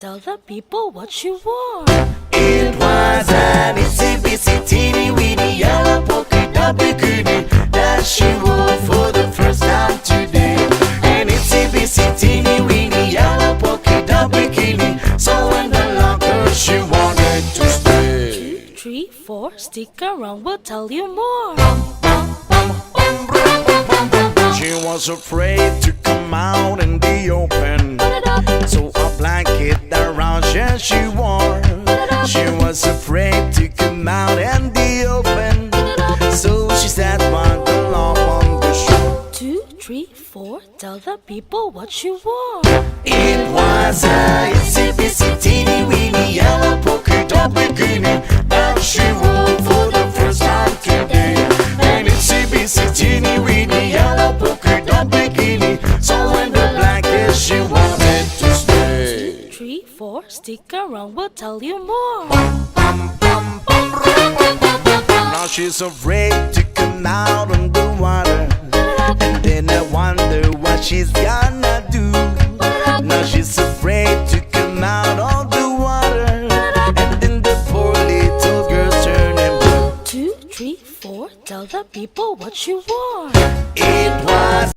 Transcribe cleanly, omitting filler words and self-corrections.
Tell the people what you wore. It was an itsy bitsy teeny weeny yellow polka dot bikini that she wore for the first time today. An itsy bitsy teeny weeny yellow polka dot bikini, so in the locker she wanted to stay. 2, 3, 4, stick around, we'll tell you more. She was afraid to come out in the open, so a blanket around she wore. She was afraid to come out in the open, so she sat one along on the shore. 2, 3, 4, tell the people what you wore. It was a itsy bitsy teeny weeny yellow polka dot bikini that she wore for the first time today. An itsy bitsy teeny weeny yellow polka dot bikini, so in the blanket she wanted to stay. 2, 3, 4, stick around, we'll tell you more. Now she's afraid to come out on the water, and then I wonder what she's gonna do. Now she's afraid to come out on the water, and then the poor little girl's turning blue. 2, 3, 4, tell the people what you wore. It was